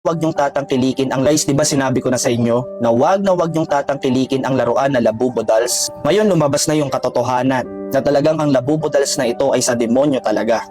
wag niyong tatangkilikin ang guys, 'di ba sinabi ko na sa inyo na wag niyong tatangkilikin ang laruan na Labubo Dolls. Ngayon lumabas na yung katotohanan na talagang ang Labubo Dolls na ito ay sa demonyo talaga.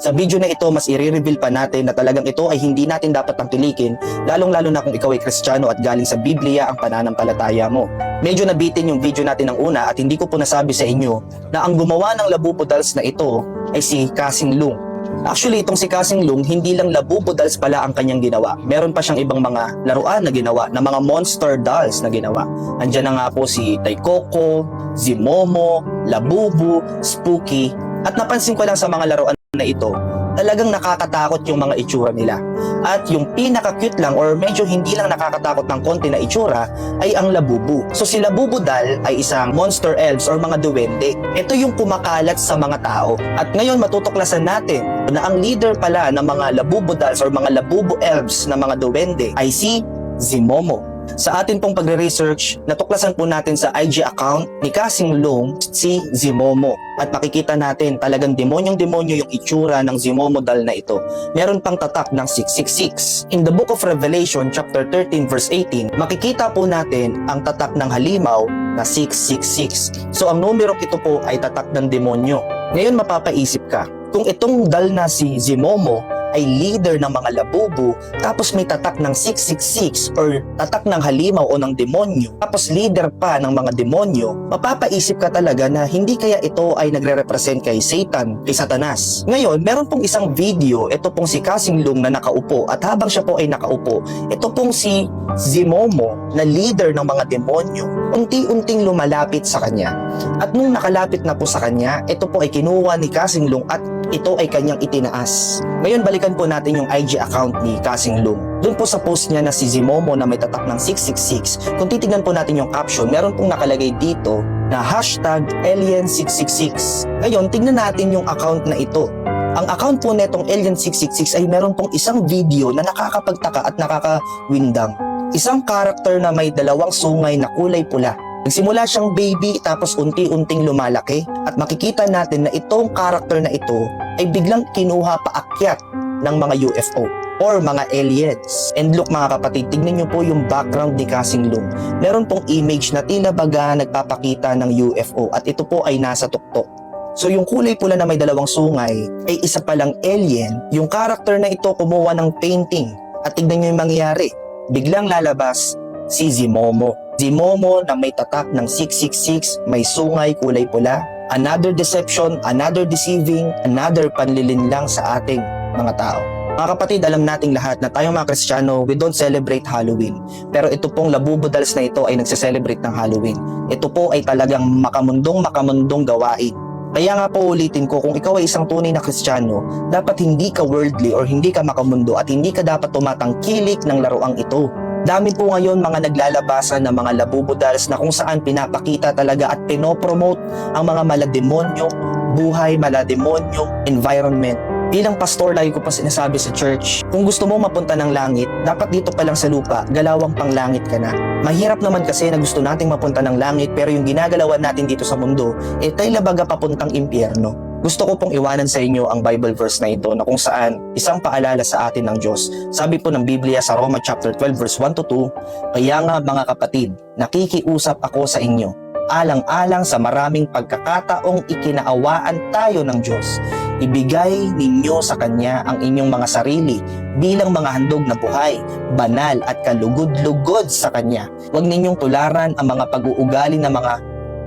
Sa video na ito, mas i-reveal pa natin na talagang ito ay hindi natin dapat tangkilikin, lalong-lalo na kung ikaw ay Kristiyano at galing sa Biblia ang pananampalataya mo. Medyo nabitin yung video natin ng una at hindi ko po nasabi sa inyo na ang gumawa ng Labubo Dolls na ito ay si Kasing Lung. Actually, itong si Kasing Lung, hindi lang Labubo Dolls pala ang kanyang ginawa. Meron pa siyang ibang mga laruan na ginawa, na mga monster dolls na ginawa. Andiyan na nga po si Taikoko, Zimomo, Labubu, Spooky. At napansin ko lang sa mga laruan na ito, talagang nakakatakot yung mga itsura nila. At yung pinaka-cute lang or medyo hindi lang nakakatakot ng konti na itsura ay ang Labubu. So si Labubu doll ay isang monster elves or mga duwende. Ito yung kumakalat sa mga tao. At ngayon matutuklasan natin na ang leader pala ng mga Labubu dolls or mga Labubu elves na mga duwende ay si Zimomo. Sa atin pong pagre-research, natuklasan po natin sa IG account ni Kasing Lung si Zimomo. At makikita natin talagang demonyong-demonyo yung itsura ng Zimomo doll na ito. Meron pang tatak ng 666. In the book of Revelation chapter 13 verse 18, makikita po natin ang tatak ng halimaw na 666. So ang numerong ito po ay tatak ng demonyo. Ngayon mapapaisip ka, kung itong doll na si Zimomo ay leader ng mga Labubu, tapos may tatak ng 666 or tatak ng halimaw o ng demonyo, tapos leader pa ng mga demonyo, mapapaisip ka talaga na hindi kaya ito ay nagre-represent kay Satan, kay Satanas. Ngayon, meron pong isang video, ito pong si Kasing Lung na nakaupo, at habang siya po ay nakaupo, ito pong si Zimomo na leader ng mga demonyo, unti-unting lumalapit sa kanya. At nung nakalapit na po sa kanya, ito po ay kinuha ni Kasing Lung at ito ay kanyang itinaas. Ngayon balikan po natin yung IG account ni Kasing Lung. Doon po sa post niya na si Zimomo na may tatak ng 666, kung titignan po natin yung caption, meron pong nakalagay dito na #Alien666. Ngayon, tignan natin yung account na ito. Ang account po netong Alien666 ay meron pong isang video na nakakapagtaka at nakakawindang. Isang karakter na may dalawang sungay na kulay pula. Nagsimula siyang baby tapos unti-unting lumalaki at makikita natin na itong karakter na ito ay biglang kinuha paakyat ng mga UFO or mga aliens. And look mga kapatid, tignan niyo po yung background ni Kasing Lung. Meron pong image na tila baga nagpapakita ng UFO at ito po ay nasa tuktok. So yung kulay pula na may dalawang sungay ay isa palang alien. Yung karakter na ito kumuha ng painting at tignan niyo yung mangyayari. Biglang lalabas si Zimomo. Zimomo na may tatak ng 666, may sungay kulay pula. Another deception, another deceiving, another panlilinlang sa ating mga tao. Mga kapatid, alam nating lahat na tayong mga Kristiyano, we don't celebrate Halloween. Pero ito pong Labubo Dolls na ito ay nagse-celebrate ng Halloween. Ito po ay talagang makamundong gawain. Kaya nga po ulitin ko, kung ikaw ay isang tunay na Kristiyano, dapat hindi ka worldly or hindi ka makamundo at hindi ka dapat tumatangkilik ng laruang ito. Dami po ngayon mga naglalabasan ng mga Labubo Dolls na kung saan pinapakita talaga at pinopromote ang mga malademonyo, buhay, malademonyo, environment. Bilang pastor, lagi ko pa sinasabi sa church, kung gusto mo mapunta ng langit, dapat dito pa lang sa lupa, galawang pang langit ka na. Mahirap naman kasi na gusto nating mapunta ng langit pero yung ginagalawan natin dito sa mundo, tayo labaga papuntang impyerno. Gusto ko pong iwanan sa inyo ang Bible verse na ito na kung saan isang paalala sa atin ng Diyos. Sabi po ng Biblia sa Roma chapter 12 verse 1-2, "Kaya nga mga kapatid, nakikiusap ako sa inyo, alang-alang sa maraming pagkakataong ikinaawaan tayo ng Diyos. Ibigay ninyo sa Kanya ang inyong mga sarili bilang mga handog na buhay, banal at kalugod-lugod sa Kanya. Huwag ninyong tularan ang mga pag-uugali ng mga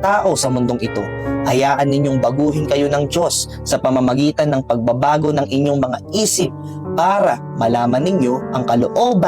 tao sa mundong ito. Hayaan ninyong baguhin kayo ng Diyos sa pamamagitan ng pagbabago ng inyong mga isip para malaman ninyo ang kalooban